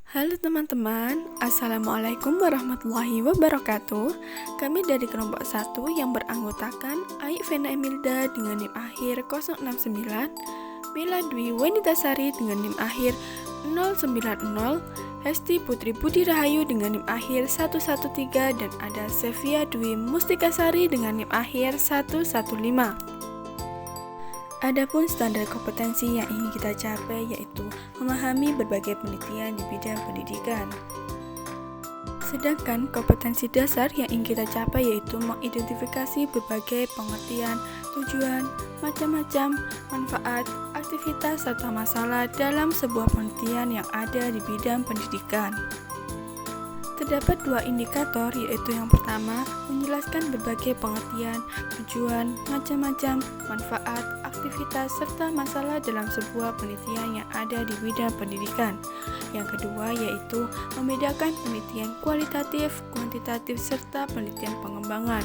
Halo teman-teman, Assalamualaikum warahmatullahi wabarakatuh. Kami dari kelompok 1 yang beranggotakan Aik Vena Emilda dengan NIM akhir 069, Mila Dwi Wenitasari dengan NIM akhir 090, Hesti Putri Budi Rahayu dengan NIM akhir 113, dan ada Sevia Dwi Mustikasari dengan NIM akhir 115. Adapun standar kompetensi yang ingin kita capai yaitu memahami berbagai penelitian di bidang pendidikan. Sedangkan kompetensi dasar yang ingin kita capai yaitu mengidentifikasi berbagai pengertian, tujuan, macam-macam, manfaat, aktivitas, serta masalah dalam sebuah penelitian yang ada di bidang pendidikan. Terdapat dua indikator, yaitu yang pertama, menjelaskan berbagai pengertian, tujuan, macam-macam, manfaat, aktivitas, serta masalah dalam sebuah penelitian yang ada di bidang pendidikan. Yang kedua, yaitu membedakan penelitian kualitatif, kuantitatif, serta penelitian pengembangan.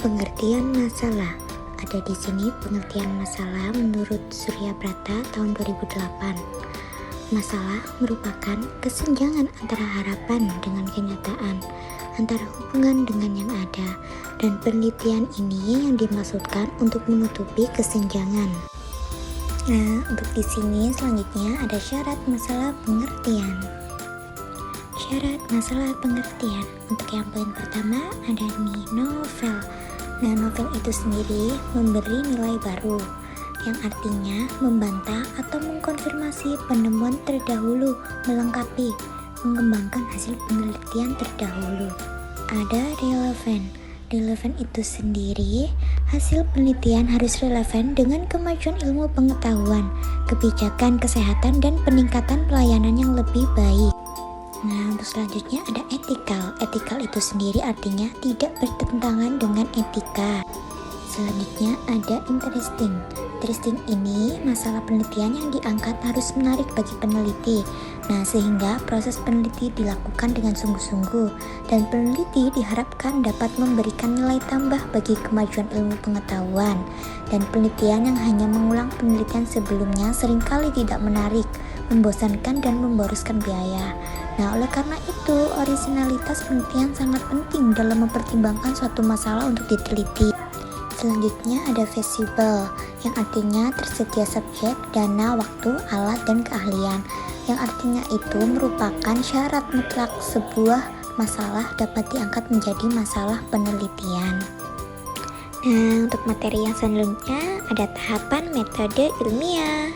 Pengertian masalah. Ada di sini pengertian masalah menurut Surya Brata tahun 2008. Masalah merupakan kesenjangan antara harapan dengan kenyataan, antara hubungan dengan yang ada, dan penelitian ini yang dimaksudkan untuk menutupi kesenjangan. Nah, untuk di sini selanjutnya ada syarat masalah pengertian. Syarat masalah pengertian. Untuk yang poin pertama ada nih novel. Nah, novel itu sendiri memberi nilai baru, yang artinya membantah atau mengkonfirmasi penemuan terdahulu, melengkapi, mengembangkan hasil penelitian terdahulu. Ada relevan. Relevan itu sendiri, hasil penelitian harus relevan dengan kemajuan ilmu pengetahuan, kebijakan kesehatan, dan peningkatan pelayanan yang lebih baik. Nah, untuk selanjutnya ada etikal. Etikal itu sendiri artinya tidak bertentangan dengan etika. Selanjutnya ada interesting. Interesting ini masalah penelitian yang diangkat harus menarik bagi peneliti. Nah, sehingga proses peneliti dilakukan dengan sungguh-sungguh, dan peneliti diharapkan dapat memberikan nilai tambah bagi kemajuan ilmu pengetahuan. Dan penelitian yang hanya mengulang penelitian sebelumnya seringkali tidak menarik, membosankan, dan memboroskan biaya. Nah, oleh karena itu, originalitas penelitian sangat penting dalam mempertimbangkan suatu masalah untuk diteliti. Selanjutnya ada feasible, yang artinya tersedia subjek, dana, waktu, alat, dan keahlian. Yang artinya itu merupakan syarat mutlak sebuah masalah dapat diangkat menjadi masalah penelitian. Nah, untuk materi yang selanjutnya ada tahapan metode ilmiah.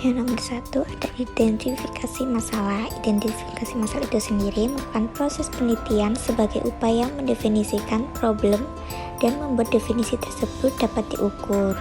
Yang nomor 1 ada identifikasi masalah. Identifikasi masalah itu sendiri merupakan proses penelitian sebagai upaya mendefinisikan problem dan membuat definisi tersebut dapat diukur.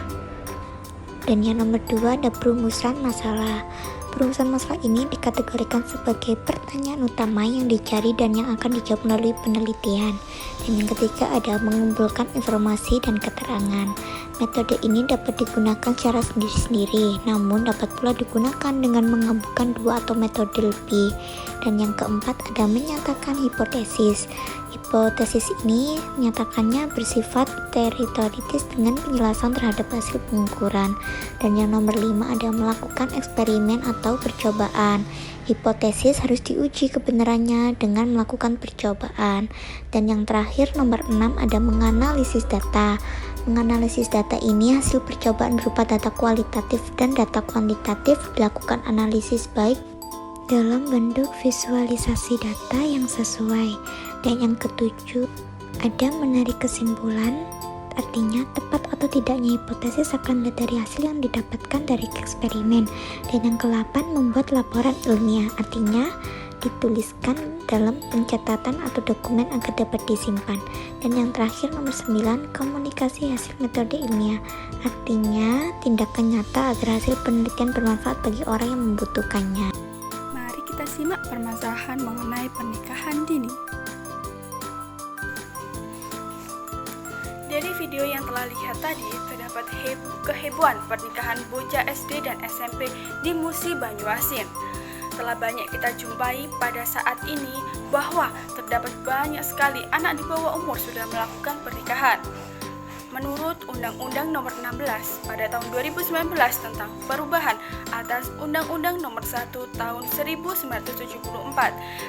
Dan yang nomor 2 ada perumusan masalah. Perumusan masalah ini dikategorikan sebagai pertanyaan utama yang dicari dan yang akan dijawab melalui penelitian. Dan yang ketiga ada mengumpulkan informasi dan keterangan. Metode ini dapat digunakan secara sendiri-sendiri, namun dapat pula digunakan dengan menggabungkan dua atau metode lebih. Dan yang keempat ada menyatakan hipotesis. Hipotesis ini menyatakannya bersifat teoritis dengan penjelasan terhadap hasil pengukuran. Dan yang nomor 5 ada melakukan eksperimen atau percobaan. Hipotesis harus diuji kebenarannya dengan melakukan percobaan. Dan yang terakhir nomor 6 ada menganalisis data. Menganalisis data ini hasil percobaan berupa data kualitatif dan data kuantitatif, dilakukan analisis baik dalam bentuk visualisasi data yang sesuai. Dan yang ketujuh ada menarik kesimpulan, artinya tepat atau tidaknya hipotesis akan dilihat dari hasil yang didapatkan dari eksperimen. Dan yang ke-8 membuat laporan ilmiah, artinya dituliskan dalam pencatatan atau dokumen agar dapat disimpan. Dan yang terakhir nomor 9 komunikasi hasil metode ilmiah, artinya tindakan nyata agar hasil penelitian bermanfaat bagi orang yang membutuhkannya. Mari kita simak permasalahan mengenai pernikahan dini. Dari video yang telah lihat tadi, terdapat kehebohan pernikahan bocah SD dan SMP di Musi Banyuasin. Telah banyak kita jumpai pada saat ini bahwa terdapat banyak sekali anak di bawah umur sudah melakukan pernikahan. Menurut Undang-Undang Nomor 16 pada tahun 2019 tentang perubahan atas Undang-Undang Nomor 1 Tahun 1974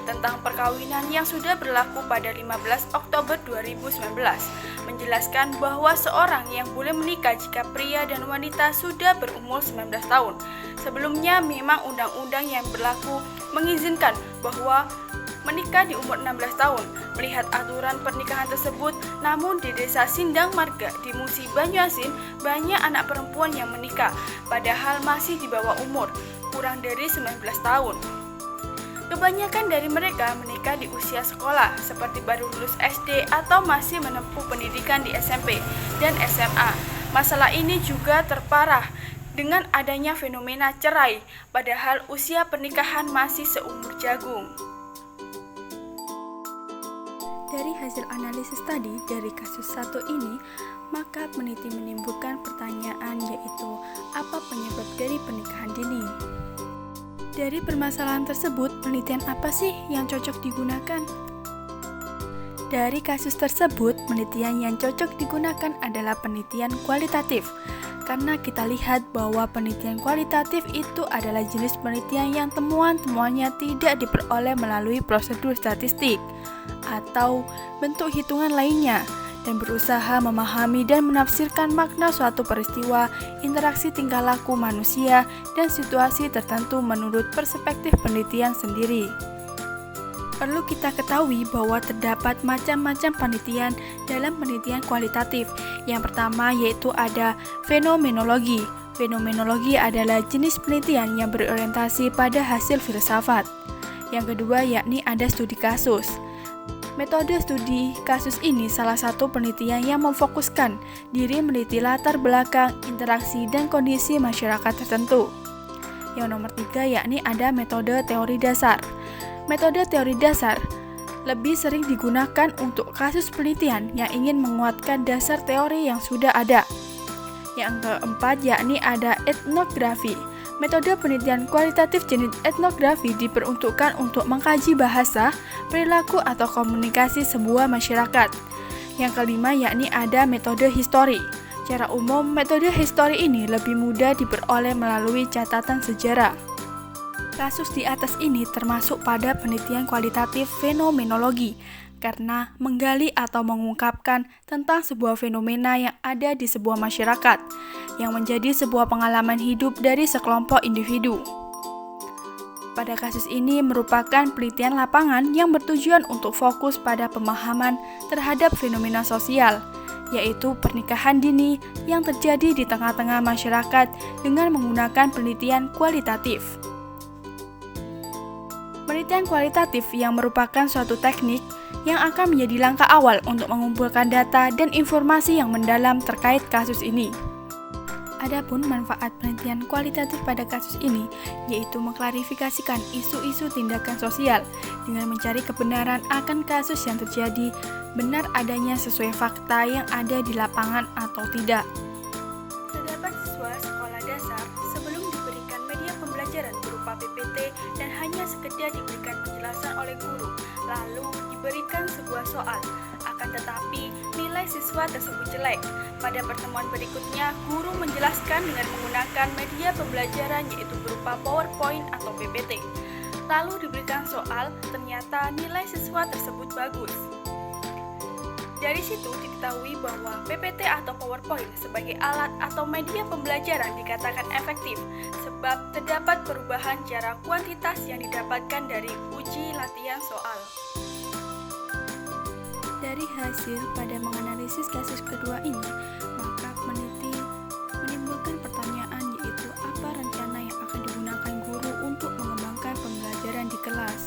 tentang perkawinan yang sudah berlaku pada 15 Oktober 2019 menjelaskan bahwa seorang yang boleh menikah jika pria dan wanita sudah berumur 19 tahun. Sebelumnya memang undang-undang yang berlaku mengizinkan bahwa menikah di umur 16 tahun. Melihat aturan pernikahan tersebut, namun di desa Sindang Marga di Musi Banyuasin banyak anak perempuan yang menikah, padahal masih di bawah umur, kurang dari 19 tahun. Kebanyakan dari mereka menikah di usia sekolah, seperti baru lulus SD atau masih menempuh pendidikan di SMP dan SMA. Masalah ini juga terparah dengan adanya fenomena cerai, padahal usia pernikahan masih seumur jagung. Dari hasil analisis tadi dari kasus satu ini, maka peneliti menimbulkan pertanyaan yaitu apa penyebab dari pernikahan dini? Dari permasalahan tersebut, penelitian apa sih yang cocok digunakan? Dari kasus tersebut, penelitian yang cocok digunakan adalah penelitian kualitatif. Karena kita lihat bahwa penelitian kualitatif itu adalah jenis penelitian yang temuan-temuannya tidak diperoleh melalui prosedur statistik atau bentuk hitungan lainnya dan berusaha memahami dan menafsirkan makna suatu peristiwa, interaksi tingkah laku manusia, dan situasi tertentu menurut perspektif penelitian sendiri. Perlu kita ketahui bahwa terdapat macam-macam penelitian dalam penelitian kualitatif. Yang pertama yaitu ada fenomenologi. Fenomenologi adalah jenis penelitian yang berorientasi pada hasil filsafat. Yang kedua yakni ada studi kasus. Metode studi kasus ini salah satu penelitian yang memfokuskan diri meneliti latar belakang, interaksi, dan kondisi masyarakat tertentu. Yang nomor 3 yakni ada metode teori dasar. Metode teori dasar lebih sering digunakan untuk kasus penelitian yang ingin menguatkan dasar teori yang sudah ada. Yang keempat yakni ada etnografi. Metode penelitian kualitatif jenis etnografi diperuntukkan untuk mengkaji bahasa, perilaku, atau komunikasi sebuah masyarakat. Yang kelima yakni ada metode histori. Secara umum, metode histori ini lebih mudah diperoleh melalui catatan sejarah. Kasus di atas ini termasuk pada penelitian kualitatif fenomenologi, karena menggali atau mengungkapkan tentang sebuah fenomena yang ada di sebuah masyarakat, yang menjadi sebuah pengalaman hidup dari sekelompok individu. Pada kasus ini merupakan penelitian lapangan yang bertujuan untuk fokus pada pemahaman terhadap fenomena sosial, yaitu pernikahan dini yang terjadi di tengah-tengah masyarakat dengan menggunakan penelitian kualitatif. Penelitian kualitatif yang merupakan suatu teknik yang akan menjadi langkah awal untuk mengumpulkan data dan informasi yang mendalam terkait kasus ini. Adapun manfaat penelitian kualitatif pada kasus ini yaitu mengklarifikasikan isu-isu tindakan sosial dengan mencari kebenaran akan kasus yang terjadi, benar adanya sesuai fakta yang ada di lapangan atau tidak. Terdapat siswa sekolah dasar sebelum diberikan media pembelajaran berupa PPT dan hanya sekedar diberikan penjelasan oleh guru, lalu diberikan sebuah soal. Akan tetapi, nilai siswa tersebut jelek. Pada pertemuan berikutnya, guru menjelaskan dengan menggunakan media pembelajaran yaitu berupa PowerPoint atau PPT. Lalu diberikan soal, ternyata nilai siswa tersebut bagus. Dari situ diketahui bahwa PPT atau PowerPoint sebagai alat atau media pembelajaran dikatakan efektif sebab terdapat perubahan cara kuantitas yang didapatkan dari uji latihan soal. Dari hasil pada menganalisis kasus kedua ini, maka peneliti menimbulkan pertanyaan yaitu apa rencana yang akan digunakan guru untuk mengembangkan pembelajaran di kelas.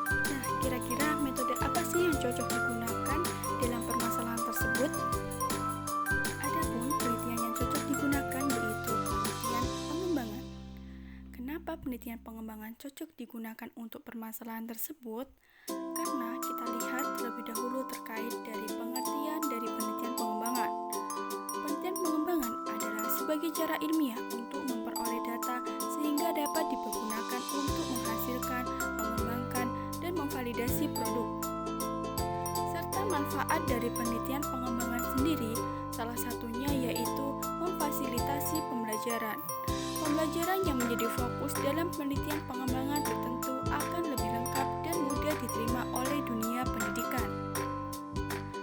Nah, kira-kira metode apa sih yang cocok digunakan dalam permasalahan tersebut? Adapun penelitian yang cocok digunakan yaitu penelitian pengembangan. Kenapa penelitian pengembangan cocok digunakan untuk permasalahan tersebut? Karena kita lihat terlebih dahulu terkait dari pengertian dari penelitian pengembangan. Penelitian pengembangan adalah sebagai cara ilmiah untuk memperoleh data sehingga dapat dipergunakan untuk menghasilkan, mengembangkan, dan memvalidasi produk. Serta manfaat dari penelitian pengembangan sendiri, salah satunya yaitu memfasilitasi pembelajaran. Pembelajaran yang menjadi fokus dalam penelitian pengembangan tertentu akan lebih lengkap dan mudah diterima oleh dunia pendidikan.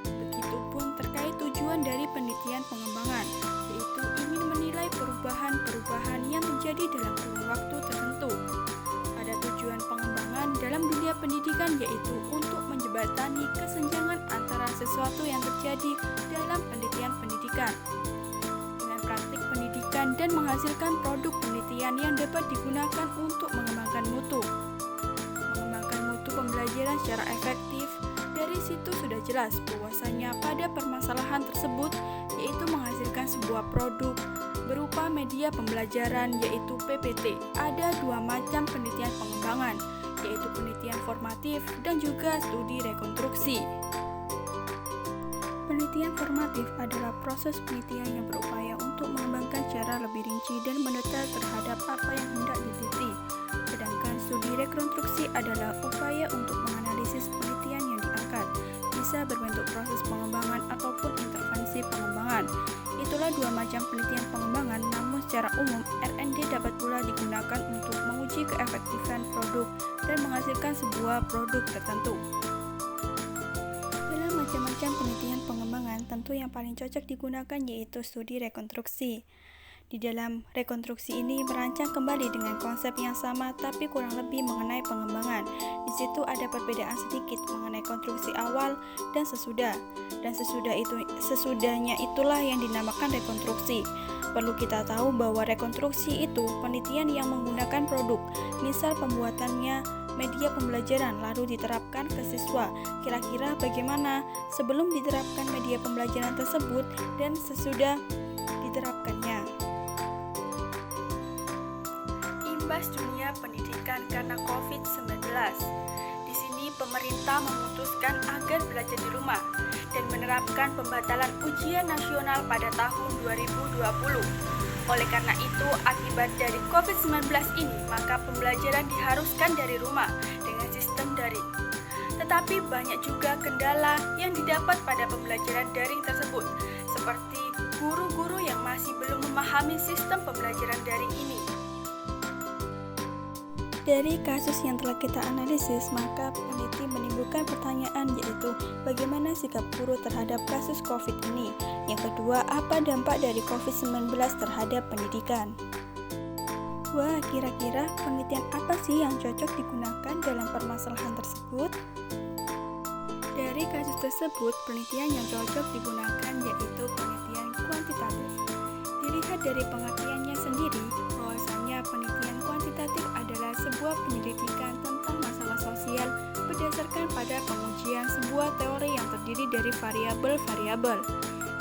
Begitupun terkait tujuan dari penelitian pengembangan, yaitu ingin menilai perubahan-perubahan yang terjadi dalam kurun waktu tertentu. Pada tujuan pengembangan dalam dunia pendidikan yaitu untuk menjembatani kesenjangan antara sesuatu yang terjadi dalam penelitian pendidikan dengan praktik pendidikan dan menghasilkan produk penelitian yang dapat digunakan untuk mengembangkan mutu pembelajaran secara efektif. Dari situ sudah jelas bahwasanya pada permasalahan tersebut yaitu menghasilkan sebuah produk berupa media pembelajaran yaitu PPT. Ada dua macam penelitian pengembangan, yaitu penelitian formatif dan juga studi rekonstruksi. Penelitian formatif adalah proses penelitian yang berupaya untuk mengembangkan secara lebih rinci dan mendetail terhadap apa yang hendak diteliti. Sedangkan studi rekonstruksi adalah upaya untuk menganalisis penelitian yang diangkat, bisa berbentuk proses pengembangan ataupun intervensi pengembangan. Itulah dua macam penelitian pengembangan, namun secara umum R&D dapat pula digunakan untuk menguji keefektifan produk dan menghasilkan sebuah produk tertentu. Dalam macam-macam penelitian pengembangan, tentu yang paling cocok digunakan yaitu studi rekonstruksi. Di dalam rekonstruksi ini merancang kembali dengan konsep yang sama tapi kurang lebih mengenai pengembangan. Di situ ada perbedaan sedikit mengenai konstruksi awal dan sesudah. Dan sesudahnya itulah yang dinamakan rekonstruksi. Perlu kita tahu bahwa rekonstruksi itu penelitian yang menggunakan produk, misal pembuatannya media pembelajaran lalu diterapkan ke siswa. Kira-kira bagaimana sebelum diterapkan media pembelajaran tersebut dan sesudah diterapkannya. Imbas dunia pendidikan karena COVID-19. Di sini pemerintah memutuskan agar belajar di rumah dan menerapkan pembatalan ujian nasional pada tahun 2020. Oleh karena itu, akibat dari COVID-19 ini, maka pembelajaran diharuskan dari rumah dengan sistem daring. Tetapi banyak juga kendala yang didapat pada pembelajaran daring tersebut, seperti guru-guru yang masih belum memahami sistem pembelajaran daring ini. Dari kasus yang telah kita analisis, maka peneliti menimbulkan pertanyaan yaitu bagaimana sikap guru terhadap kasus COVID ini. Yang kedua, apa dampak dari COVID-19 terhadap pendidikan? Wah, kira-kira penelitian apa sih yang cocok digunakan dalam permasalahan tersebut? Dari kasus tersebut, penelitian yang cocok digunakan yaitu penelitian kuantitatif. Dilihat dari pengertiannya sendiri, bahwasanya penelitian kuantitatif adalah sebuah penyelidikan tentang masalah sosial berdasarkan pada pengujian sebuah teori yang terdiri dari variabel-variabel,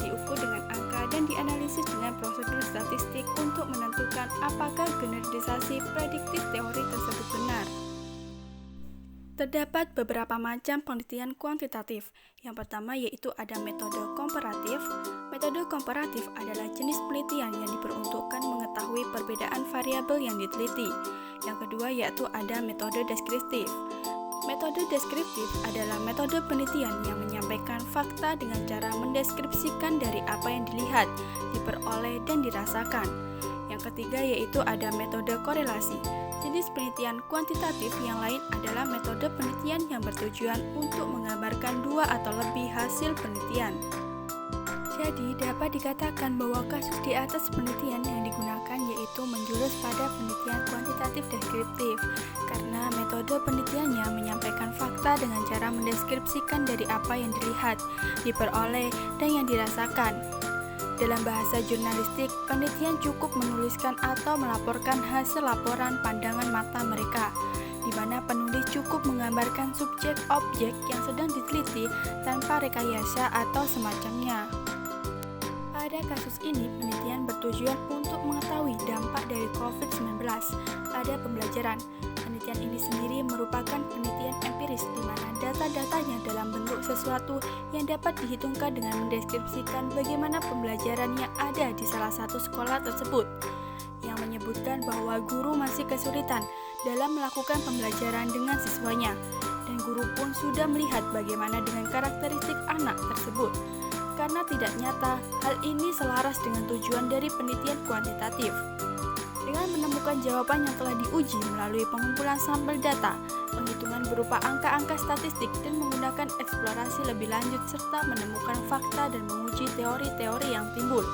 diukur dengan angka dan dianalisis dengan prosedur statistik untuk menentukan apakah generalisasi prediktif teori tersebut benar. Terdapat beberapa macam penelitian kuantitatif. Yang pertama yaitu ada metode komparatif. Metode komparatif adalah jenis penelitian yang diperuntukkan mengetahui perbedaan variabel yang diteliti. Yang kedua yaitu ada metode deskriptif. Metode deskriptif adalah metode penelitian yang menyampaikan fakta dengan cara mendeskripsikan dari apa yang dilihat, diperoleh, dan dirasakan. Yang ketiga yaitu ada metode korelasi. Jenis penelitian kuantitatif yang lain adalah metode penelitian yang bertujuan untuk menggambarkan dua atau lebih hasil penelitian. Jadi, dapat dikatakan bahwa kasus di atas penelitian yang digunakan yaitu menjurus pada penelitian kuantitatif deskriptif, karena metode penelitiannya menyampaikan fakta dengan cara mendeskripsikan dari apa yang dilihat, diperoleh, dan yang dirasakan. Dalam bahasa jurnalistik, penelitian cukup menuliskan atau melaporkan hasil laporan pandangan mata mereka, di mana penulis cukup menggambarkan subjek-objek yang sedang diteliti tanpa rekayasa atau semacamnya. Pada kasus ini, penelitian bertujuan untuk mengetahui dampak dari COVID-19 pada pembelajaran. Penelitian ini sendiri merupakan penelitian empiris di mana data-datanya dalam bentuk sesuatu yang dapat dihitungkan dengan mendeskripsikan bagaimana pembelajaran yang ada di salah satu sekolah tersebut, yang menyebutkan bahwa guru masih kesulitan dalam melakukan pembelajaran dengan siswanya, dan guru pun sudah melihat bagaimana dengan karakteristik anak tersebut. karena tidak nyata. Hal ini selaras dengan tujuan dari penelitian kuantitatif. Dengan menemukan jawaban yang telah diuji melalui pengumpulan sampel data, penghitungan berupa angka-angka statistik, dan menggunakan eksplorasi lebih lanjut serta menemukan fakta dan menguji teori-teori yang timbul.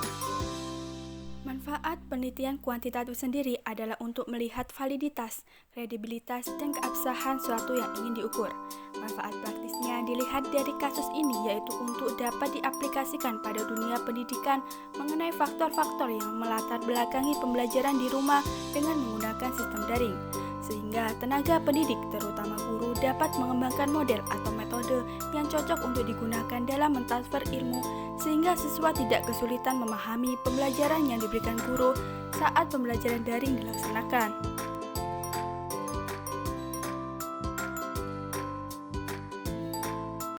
Manfaat penelitian kuantitatif sendiri adalah untuk melihat validitas, kredibilitas, dan keabsahan suatu yang ingin diukur. Manfaat praktisnya dilihat dari kasus ini yaitu untuk dapat diaplikasikan pada dunia pendidikan mengenai faktor-faktor yang melatar belakangi pembelajaran di rumah dengan menggunakan sistem daring, sehingga tenaga pendidik terutama guru dapat mengembangkan model atau metode yang cocok untuk digunakan dalam mentransfer ilmu sehingga siswa tidak kesulitan memahami pembelajaran yang diberikan guru saat pembelajaran daring dilaksanakan.